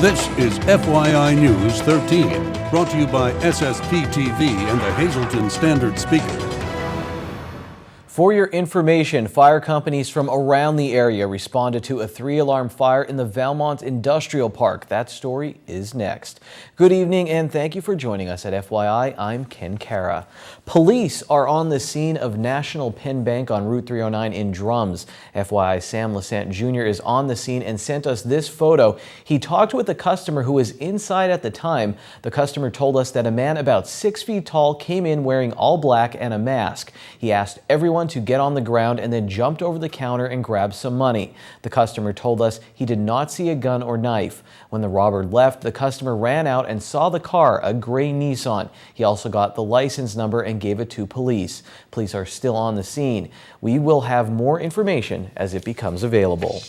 This is FYI News 13, brought to you by SSPTV and the Hazleton Standard Speaker. For your information, fire companies from around the area responded to a 3-alarm fire in the Valmont Industrial Park. That story is next. Good evening and thank you for joining us at FYI. I'm Ken Cara. Police are on the scene of National Pen Bank on Route 309 in Drums. FYI Sam Lassant Jr. is on the scene and sent us this photo. He talked with a customer who was inside at the time. The customer told us that a man about 6 feet tall came in wearing all black and a mask. He asked everyone to get on the ground and then jumped over the counter and grabbed some money. The customer told us he did not see a gun or knife. When the robber left, the customer ran out and saw the car, a gray Nissan. He also got the license number and gave it to police. Police are still on the scene. We will have more information as it becomes available.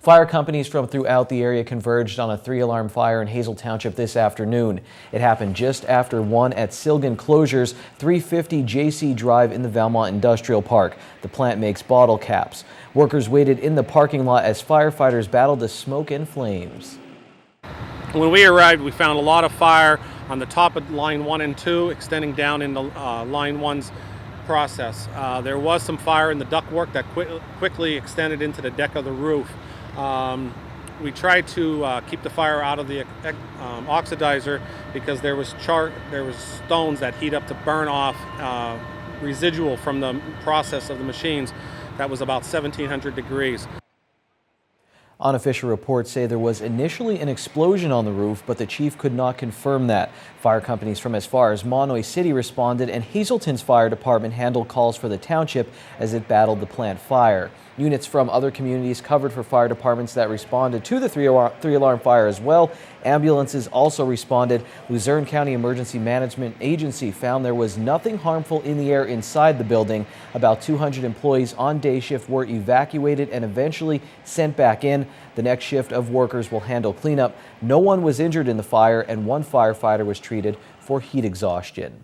Fire companies from throughout the area converged on a 3-alarm fire in Hazel Township this afternoon. It happened just after 1 at Silgan Closures, 350 JC Drive in the Valmont Industrial Park. The plant makes bottle caps. Workers waited in the parking lot as firefighters battled the smoke and flames. When we arrived, we found a lot of fire on the top of line 1 and 2, extending down into line 1's process. There was some fire in the ductwork that quickly extended into the deck of the roof. We tried to keep the fire out of the oxidizer because there was stones that heat up to burn off residual from the process of the machines. That was about 1700 degrees. Unofficial reports say there was initially an explosion on the roof, but the chief could not confirm that. Fire companies from as far as Monoy City responded, and Hazelton's fire department handled calls for the township as it battled the plant fire. Units from other communities covered for fire departments that responded to the 3-alarm fire as well. Ambulances also responded. Luzerne County Emergency Management Agency found there was nothing harmful in the air inside the building. About 200 employees on day shift were evacuated and eventually sent back in. The next shift of workers will handle cleanup. No one was injured in the fire, and 1 firefighter was treated for heat exhaustion.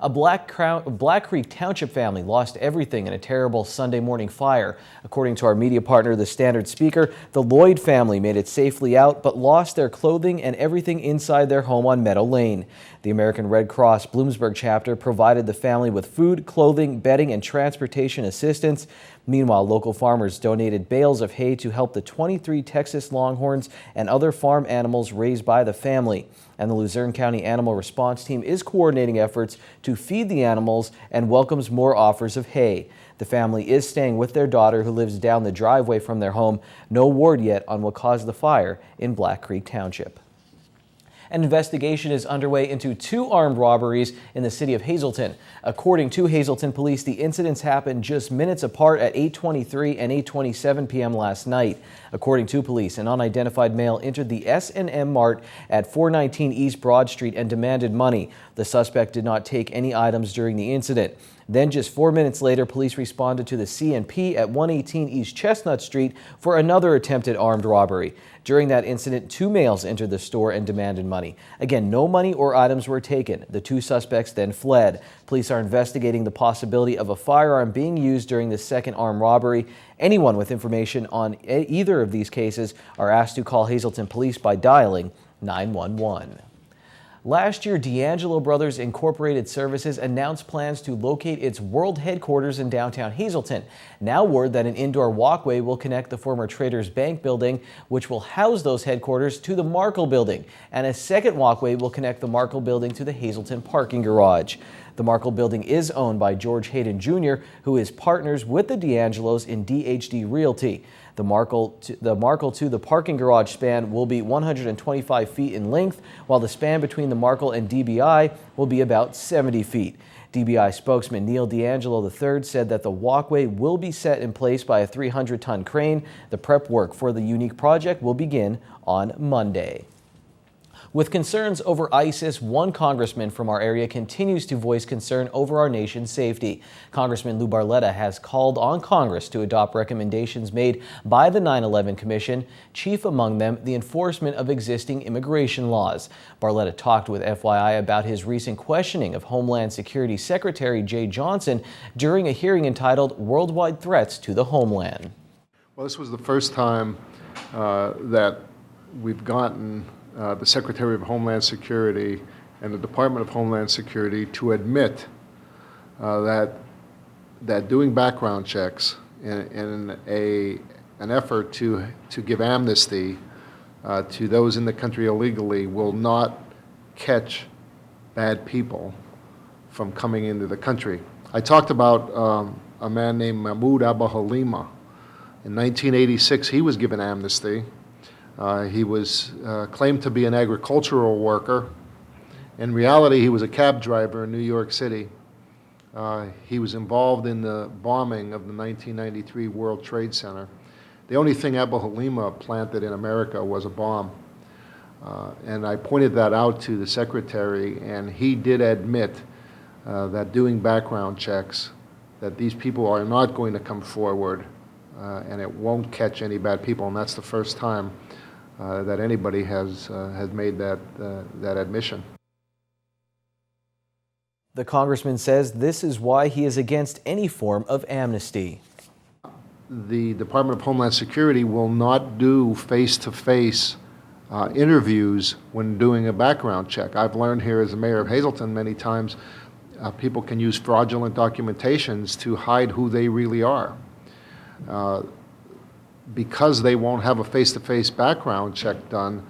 A Black Creek Township family lost everything in a terrible Sunday morning fire. According to our media partner, the Standard Speaker, the Lloyd family made it safely out but lost their clothing and everything inside their home on Meadow Lane. The American Red Cross Bloomsburg chapter provided the family with food, clothing, bedding, and transportation assistance. Meanwhile, local farmers donated bales of hay to help the 23 Texas Longhorns and other farm animals raised by the family. And the Luzerne County Animal Response Team is coordinating efforts to feed the animals and welcomes more offers of hay. The family is staying with their daughter, who lives down the driveway from their home. No word yet on what caused the fire in Black Creek Township. An investigation is underway into 2 armed robberies in the city of Hazelton. According to Hazelton police, the incidents happened just minutes apart at 8:23 and 8:27 p.m. last night. According to police, an unidentified male entered the S&M Mart at 419 East Broad Street and demanded money. The suspect did not take any items during the incident. Then just 4 minutes later, police responded to the C&P at 118 East Chestnut Street for another attempted armed robbery. During that incident, 2 males entered the store and demanded money. Again, no money or items were taken. The 2 suspects then fled. Police are investigating the possibility of a firearm being used during the second armed robbery. Anyone with information on either of these cases are asked to call Hazelton Police by dialing 911. Last year, D'Angelo Brothers Incorporated Services announced plans to locate its world headquarters in downtown Hazelton. Now word that an indoor walkway will connect the former Traders Bank building, which will house those headquarters, to the Markle building. And a second walkway will connect the Markle building to the Hazelton parking garage. The Markle building is owned by George Hayden Jr., who is partners with the D'Angelos in DHD Realty. The Markle to the parking garage span will be 125 feet in length, while the span between the Markle and DBI will be about 70 feet. DBI spokesman Neil D'Angelo III said that the walkway will be set in place by a 300-ton crane. The prep work for the unique project will begin on Monday. With concerns over ISIS, one congressman from our area continues to voice concern over our nation's safety. Congressman Lou Barletta has called on Congress to adopt recommendations made by the 9/11 Commission, chief among them the enforcement of existing immigration laws. Barletta talked with FYI about his recent questioning of Homeland Security Secretary Jay Johnson during a hearing entitled Worldwide Threats to the Homeland. Well, this was the first time that we've gotten the Secretary of Homeland Security and the Department of Homeland Security to admit that doing background checks in an effort to give amnesty to those in the country illegally will not catch bad people from coming into the country. I talked about a man named Mahmoud Abba Halima. In 1986, he was given amnesty. He was claimed to be an agricultural worker. In reality, he was a cab driver in New York City. He was involved in the bombing of the 1993 World Trade Center. The only thing Abba Halima planted in America was a bomb. And I pointed that out to the Secretary, and he did admit that doing background checks, that these people are not going to come forward and it won't catch any bad people. And that's the first time that anybody has made that admission. The congressman says this is why he is against any form of amnesty. The Department of Homeland Security will not do face-to-face interviews when doing a background check. I've learned here as the mayor of Hazleton many times people can use fraudulent documentations to hide who they really are. Because they won't have a face-to-face background check done,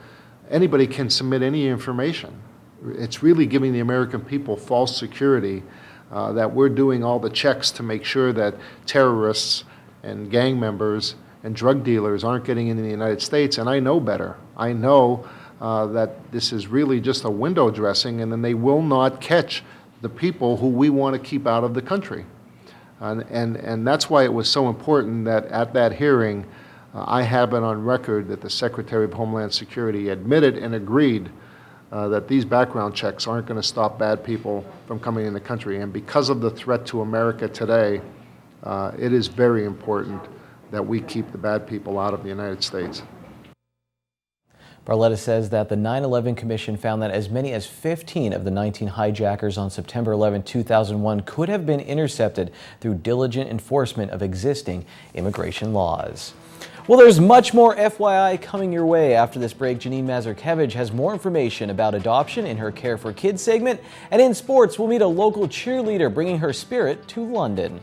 anybody can submit any information. It's really giving the American people false security that we're doing all the checks to make sure that terrorists and gang members and drug dealers aren't getting into the United States, and I know better. I know that this is really just a window dressing, and then they will not catch the people who we want to keep out of the country. And that's why it was so important that at that hearing, I have it on record that the Secretary of Homeland Security admitted and agreed that these background checks aren't going to stop bad people from coming in the country. And because of the threat to America today, it is very important that we keep the bad people out of the United States. Barletta says that the 9/11 Commission found that as many as 15 of the 19 hijackers on September 11, 2001 could have been intercepted through diligent enforcement of existing immigration laws. Well, there's much more FYI coming your way. After this break, Janine Mazurkevich has more information about adoption in her Care for Kids segment. And in sports, we'll meet a local cheerleader bringing her spirit to London.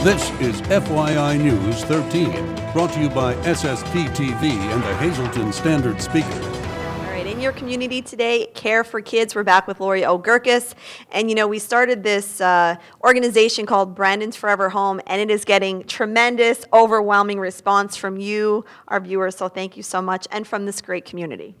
This is FYI News 13, brought to you by SSPTV and the Hazleton Standard Speaker. All right, in your community today, Care for Kids. We're back with Lori O'Gurkis. And, you know, we started this organization called Brandon's Forever Home, and it is getting tremendous, overwhelming response from you, our viewers. So thank you so much, and from this great community.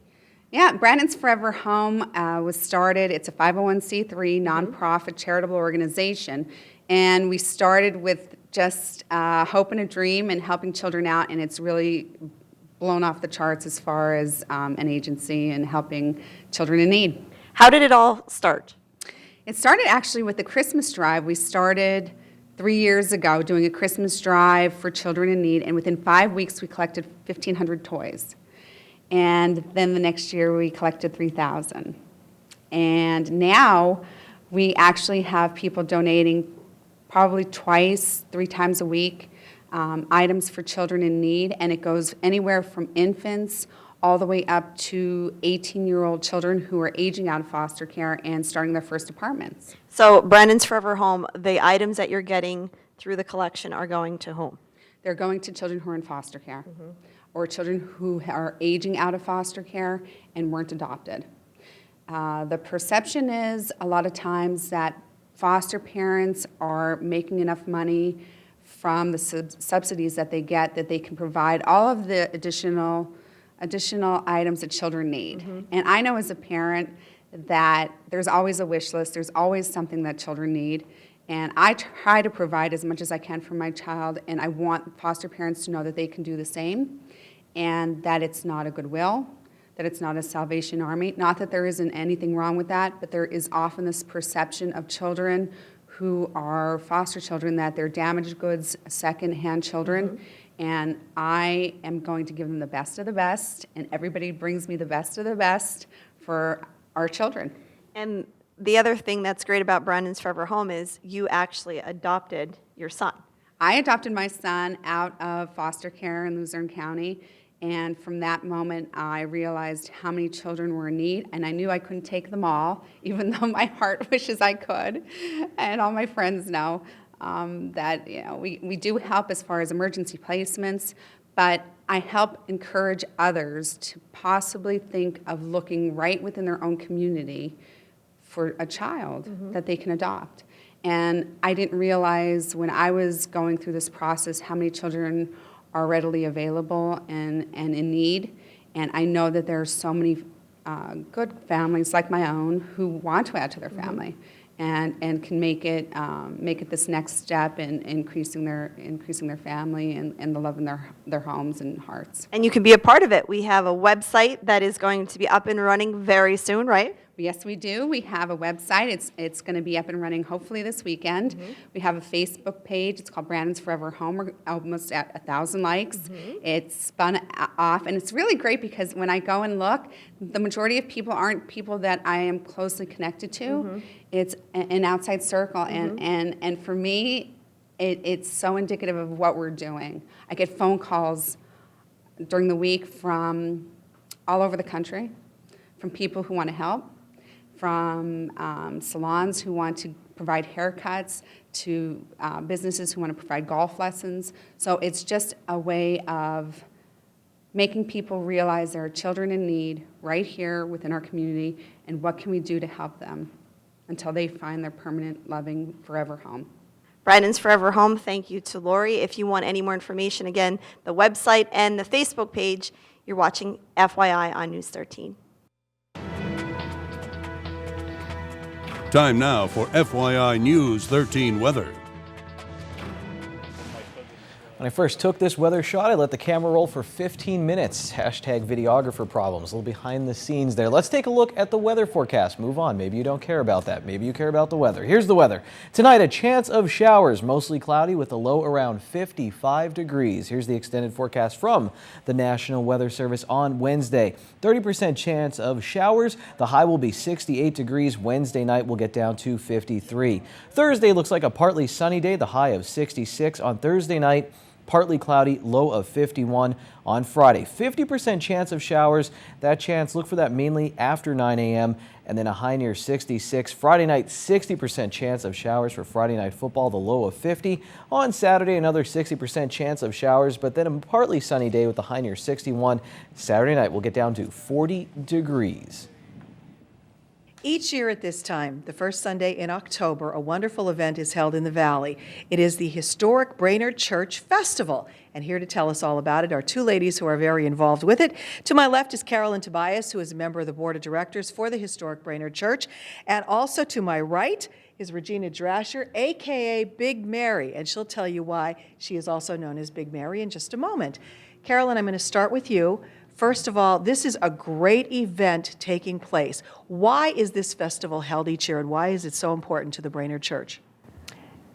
Yeah, Brandon's Forever Home was started. It's a 501c3 nonprofit charitable organization. And we started with just hope and a dream and helping children out, and it's really blown off the charts as far as an agency and helping children in need. How did it all start? It started actually with the Christmas drive. We started 3 years ago doing a Christmas drive for children in need, and within 5 weeks we collected 1,500 toys. And then the next year we collected 3,000. And now we actually have people donating probably twice, 3 times a week, items for children in need, and it goes anywhere from infants all the way up to 18-year-old children who are aging out of foster care and starting their first apartments. So Brandon's Forever Home, the items that you're getting through the collection are going to whom? They're going to children who are in foster care or children who are aging out of foster care and weren't adopted. The perception is a lot of times that foster parents are making enough money from the subsidies that they get that they can provide all of the additional items that children need. And I know as a parent that there's always a wish list, there's always something that children need, and I try to provide as much as I can for my child, and I want foster parents to know that they can do the same, and that it's not a Goodwill, that it's not a Salvation Army. Not that there isn't anything wrong with that, but there is often this perception of children who are foster children that they're damaged goods, second-hand children, and I am going to give them the best of the best, and everybody brings me the best of the best for our children. And the other thing that's great about Brandon's Forever Home is you actually adopted your son. I adopted my son out of foster care in Luzerne County, And from that moment, I realized how many children were in need, and I knew I couldn't take them all, even though my heart wishes I could. And all my friends know that we do help as far as emergency placements, but I help encourage others to possibly think of looking right within their own community for a child that they can adopt. And I didn't realize when I was going through this process how many children are readily available and in need. And I know that there are so many good families like my own who want to add to their family and can make it this next step in increasing their family and the love in their homes and hearts. And you can be a part of it. We have a website that is going to be up and running very soon, right? Yes, we do. We have a website. It's going to be up and running hopefully this weekend. We have a Facebook page. It's called Brandon's Forever Home. We're almost at 1,000 likes. It's spun off, and it's really great because when I go and look, the majority of people aren't people that I am closely connected to. It's an outside circle, and for me, it's so indicative of what we're doing. I get phone calls during the week from all over the country, from people who want to help, from salons who want to provide haircuts, to businesses who want to provide golf lessons. So it's just a way of making people realize there are children in need right here within our community, and what can we do to help them until they find their permanent, loving, forever home. Brandon's Forever Home, thank you to Lori. If you want any more information, again, the website and the Facebook page, you're watching FYI on News 13. Time now for FYI News 13 weather. When I first took this weather shot, I let the camera roll for 15 minutes. Hashtag videographer problems. A little behind the scenes there. Let's take a look at the weather forecast. Move on. Maybe you don't care about that. Maybe you care about the weather. Here's the weather. Tonight, a chance of showers, mostly cloudy with a low around 55 degrees. Here's the extended forecast from the National Weather Service on Wednesday. 30% chance of showers. The high will be 68 degrees. Wednesday night will get down to 53. Thursday looks like a partly sunny day. The high of 66 on Thursday night. Partly cloudy, low of 51 on Friday. 50% chance of showers. That chance, look for that mainly after 9 a.m. and then a high near 66. Friday night, 60% chance of showers for Friday Night Football, the low of 50. On Saturday, another 60% chance of showers, but then a partly sunny day with a high near 61. Saturday night will get down to 40 degrees. Each year at this time, the first Sunday in October, a wonderful event is held in the Valley. It is the historic Brainerd Church Festival. And here to tell us all about it are two ladies who are very involved with it. To my left is Carolyn Tobias, who is a member of the Board of Directors for the historic Brainerd Church. And also to my right is Regina Drasher, a.k.a. Big Mary. And she'll tell you why she is also known as Big Mary in just a moment. Carolyn, I'm going to start with you. First of all, this is a great event taking place. Why is this festival held each year, and why is it so important to the Brainerd Church?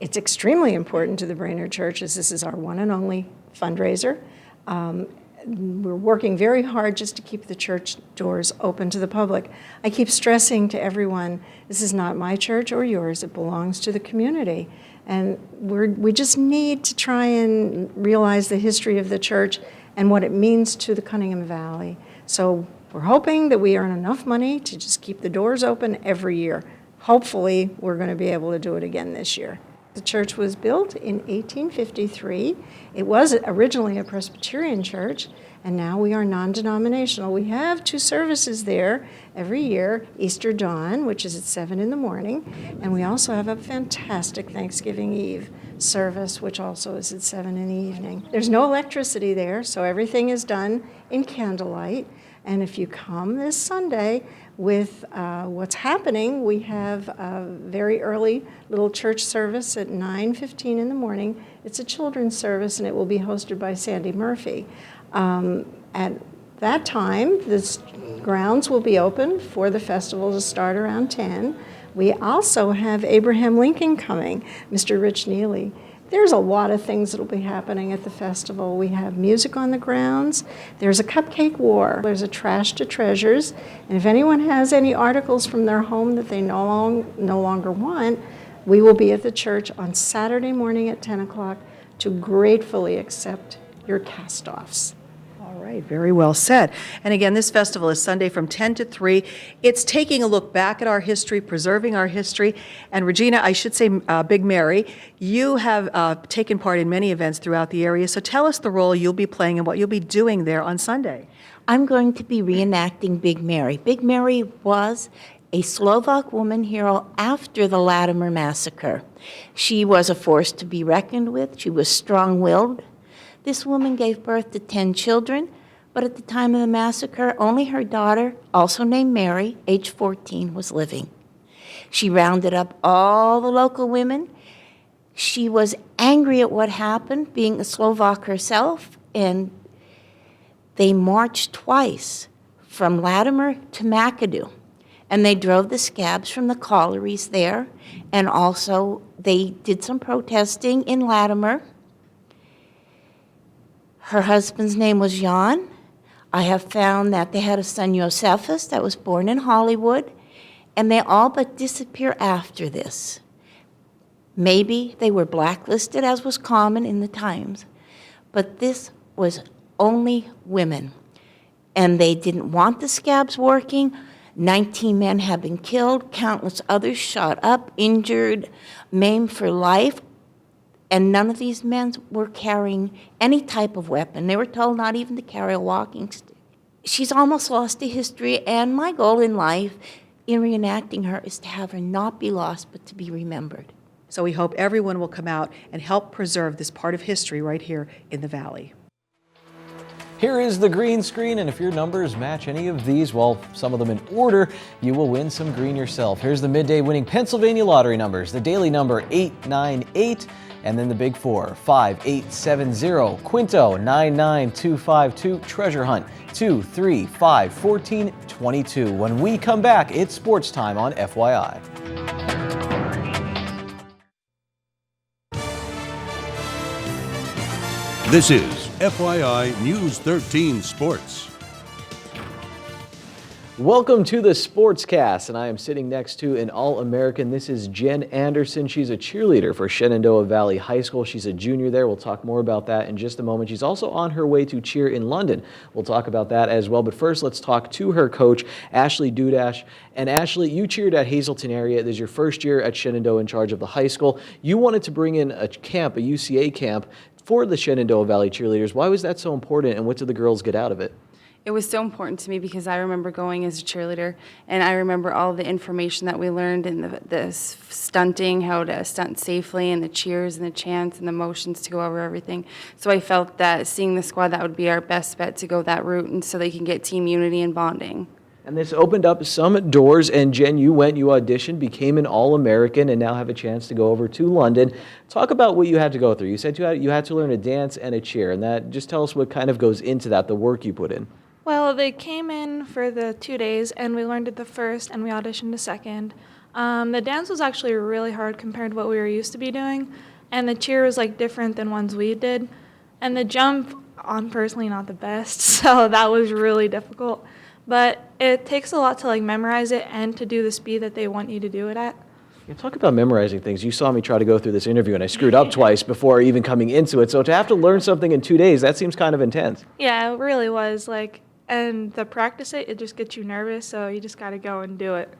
It's extremely important to the Brainerd Church, as this is our one and only fundraiser. We're working very hard just to keep the church doors open to the public. I keep stressing to everyone, this is not my church or yours, it belongs to the community. And we just need to try and realize the history of the church and what it means to the Cunningham Valley. So we're hoping that we earn enough money to just keep the doors open every year. Hopefully, we're going to be able to do it again this year. The church was built in 1853. It was originally a Presbyterian church, and now we are non-denominational. We have two services there every year, Easter dawn, which is at 7 in the morning, and we also have a fantastic Thanksgiving Eve service, which also is at 7 in the evening. There's no electricity there, so everything is done in candlelight. And if you come this Sunday with what's happening, we have a very early little church service at 9:15 in the morning. It's a children's service, and it will be hosted by Sandy Murphy. At that time, the grounds will be open for the festival to start around 10. We also have Abraham Lincoln coming, Mr. Rich Neely. There's a lot of things that will be happening at the festival. We have music on the grounds. There's a cupcake war. There's a trash to treasures. And if anyone has any articles from their home that they no longer want, we will be at the church on Saturday morning at 10 o'clock to gratefully accept your cast-offs. All Right, very well said. And again, this festival is Sunday from 10 to 3. It's taking a look back at our history, preserving our history. And Regina, I should say, Big Mary, you have taken part in many events throughout the area. So tell us the role you'll be playing and what you'll be doing there on Sunday. I'm going to be reenacting Big Mary. Big Mary was a Slovak woman hero after the Latimer massacre. She was a force to be reckoned with. She was strong-willed. This woman gave birth to 10 children, but at the time of the massacre, only her daughter, also named Mary, age 14, was living. She rounded up all the local women. She was angry at what happened, being a Slovak herself, and they marched twice from Latimer to McAdoo, and they drove the scabs from the collieries there, and also they did some protesting in Latimer. Her husband's name was Jan. I have found that they had a son, Josephus, that was born in Hollywood, and they all but disappear after this. Maybe they were blacklisted, as was common in the times, but this was only women. And they didn't want the scabs working. 19 men have been killed, countless others shot up, injured, maimed for life. And none of these men were carrying any type of weapon. They were told not even to carry a walking stick. She's almost lost to history, and my goal in life in reenacting her is to have her not be lost, but to be remembered. So we hope everyone will come out and help preserve this part of history right here in the Valley. Here is the green screen, and if your numbers match any of these, well, some of them in order, you will win some green yourself. Here's the midday winning Pennsylvania lottery numbers. The daily number 898, and then the big four, 5870, Quinto 99252, Treasure Hunt 235 1422. When we come back, it's sports time on FYI. This is FYI News 13 Sports. Welcome to the Sportscast, and I am sitting next to an All-American. This is Jen Anderson. She's a cheerleader for Shenandoah Valley High School. She's a junior there. We'll talk more about that in just a moment. She's also on her way to cheer in London. We'll talk about that as well. But first, let's talk to her coach, Ashley Dudash. And Ashley, you cheered at Hazleton area. This is your first year at Shenandoah in charge of the high school. You wanted to bring in a camp, a UCA camp, for the Shenandoah Valley cheerleaders. Why was that so important, and what did the girls get out of it? It was so important to me because I remember going as a cheerleader, and I remember all the information that we learned in the stunting, how to stunt safely, and the cheers and the chants and the motions to go over everything. So I felt that seeing the squad, that would be our best bet to go that route, and so they can get team unity and bonding. And this opened up some doors, and Jen, you auditioned, became an All-American, and now have a chance to go over to London. Talk about what you had to go through. You said you had to learn a dance and a cheer, and that, just tell us what kind of goes into that, the work you put in. Well, they came in for the 2 days, and we learned it the first, and we auditioned the second. The dance was actually really hard compared to what we were used to be doing, and the cheer was like different than ones we did. And the jump, I'm personally not the best, so that was really difficult. But it takes a lot to like memorize it and to do the speed that they want you to do it at. Yeah, talk about memorizing things. You saw me try to go through this interview, and I screwed up twice before even coming into it. So to have to learn something in 2 days, that seems kind of intense. Yeah, it really was. And to practice it, it just gets you nervous, so you just got to go and do it.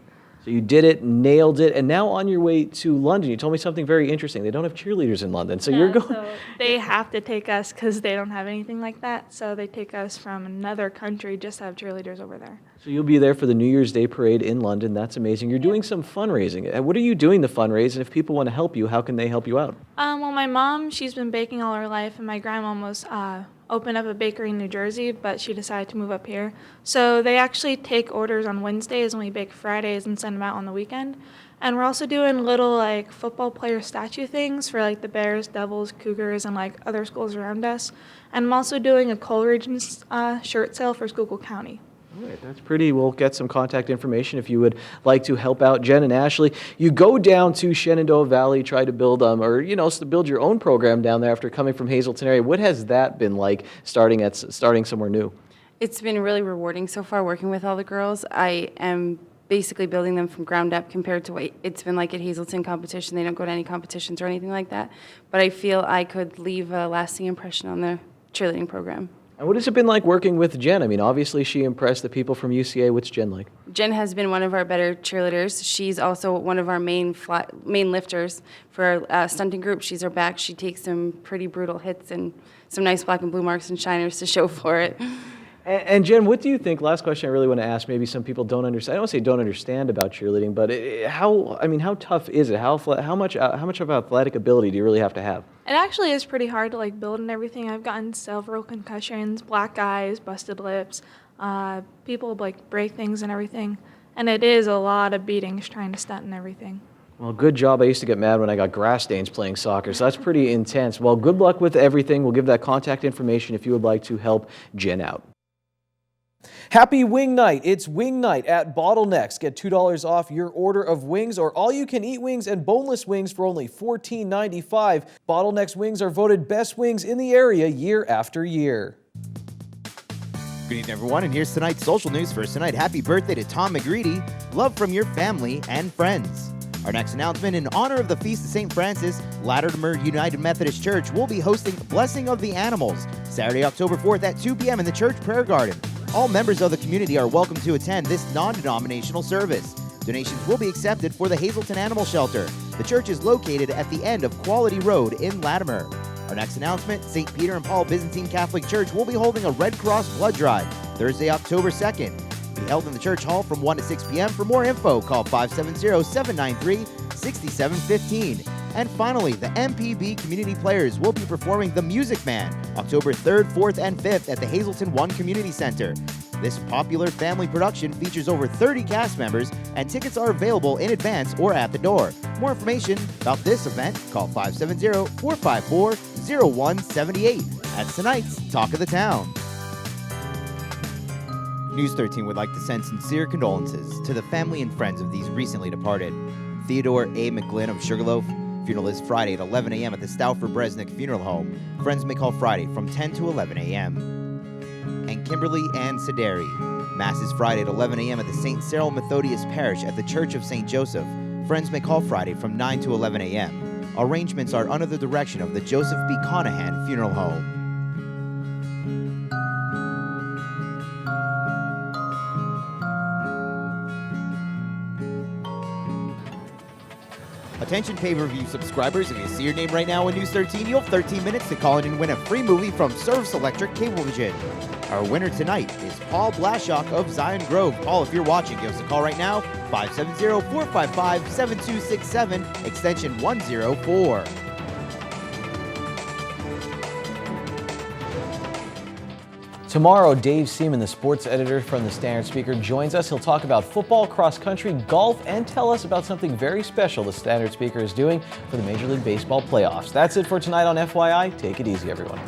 So you did it, nailed it, and now on your way to London, you told me something very interesting. They don't have cheerleaders in London, so you're going. So they have to take us because they don't have anything like that. So they take us from another country just to have cheerleaders over there. So you'll be there for the New Year's Day parade in London. That's amazing. You're doing some fundraising. What are you doing to fundraise? And if people want to help you, how can they help you out? Well, my mom, she's been baking all her life, and my grandma was opened up a bakery in New Jersey, but she decided to move up here. So they actually take orders on Wednesdays, and we bake Fridays and send them out on the weekend. And we're also doing little football player statue things for the Bears, Devils, Cougars, and other schools around us. And I'm also doing a Coleridge's shirt sale for Schuylkill County. All right, that's pretty. We'll get some contact information if you would like to help out Jen and Ashley. You go down to Shenandoah Valley, try to build to build your own program down there after coming from Hazleton area. What has that been like starting somewhere new? It's been really rewarding so far working with all the girls. I am basically building them from ground up compared to what it's been like at Hazleton competition. They don't go to any competitions or anything like that. But I feel I could leave a lasting impression on the cheerleading program. And what has it been like working with Jen? I mean, obviously she impressed the people from UCA. What's Jen like? Jen has been one of our better cheerleaders. She's also one of our main lifters for our stunting group. She's our back. She takes some pretty brutal hits and some nice black and blue marks and shiners to show for it. And Jen, what do you think? Last question I really want to ask. Maybe some people don't understand. I don't say don't understand about cheerleading, but how tough is it? How much of athletic ability do you really have to have? It actually is pretty hard to build and everything. I've gotten several concussions, black eyes, busted lips. People break things and everything. And it is a lot of beatings trying to stunt and everything. Well, good job. I used to get mad when I got grass stains playing soccer, so that's pretty intense. Well, good luck with everything. We'll give that contact information if you would like to help Jen out. Happy Wing Night. It's Wing Night at Bottlenecks. Get $2 off your order of wings or all-you-can-eat wings and boneless wings for only $14.95. Bottlenecks wings are voted best wings in the area year after year. Good evening, everyone, and here's tonight's social news. First tonight, happy birthday to Tom McGreedy. Love from your family and friends. Our next announcement, in honor of the Feast of St. Francis, Latimer United Methodist Church will be hosting Blessing of the Animals, Saturday, October 4th at 2 p.m. in the church prayer garden. All members of the community are welcome to attend this non-denominational service. Donations will be accepted for the Hazelton Animal Shelter. The church is located at the end of Quality Road in Latimer. Our next announcement, St. Peter and Paul Byzantine Catholic Church will be holding a Red Cross blood drive Thursday, October 2nd. Be held in the church hall from 1 to 6 p.m. For more info, call 570-793-6715. And finally, the MPB Community Players will be performing The Music Man October 3rd, 4th, and 5th at the Hazelton One Community Center. This popular family production features over 30 cast members, and tickets are available in advance or at the door. More information about this event, call 570-454-0178. That's tonight's Talk of the Town. News 13 would like to send sincere condolences to the family and friends of these recently departed. Theodore A. McGlynn of Sugarloaf. Funeral is Friday at 11 a.m. at the Stauffer Bresnick Funeral Home. Friends may call Friday from 10 to 11 a.m. And Kimberly Ann Sederi. Mass is Friday at 11 a.m. at the St. Cyril Methodius Parish at the Church of St. Joseph. Friends may call Friday from 9 to 11 a.m. Arrangements are under the direction of the Joseph B. Conahan Funeral Home. Attention pay-per-view subscribers, if you see your name right now in News 13, you'll have 13 minutes to call in and win a free movie from Service Electric Cablevision. Our winner tonight is Paul Blashock of Zion Grove. Paul, if you're watching, give us a call right now, 570-455-7267, extension 104. Tomorrow, Dave Seaman, the sports editor from the Standard Speaker, joins us. He'll talk about football, cross country, golf, and tell us about something very special the Standard Speaker is doing for the Major League Baseball playoffs. That's it for tonight on FYI. Take it easy, everyone.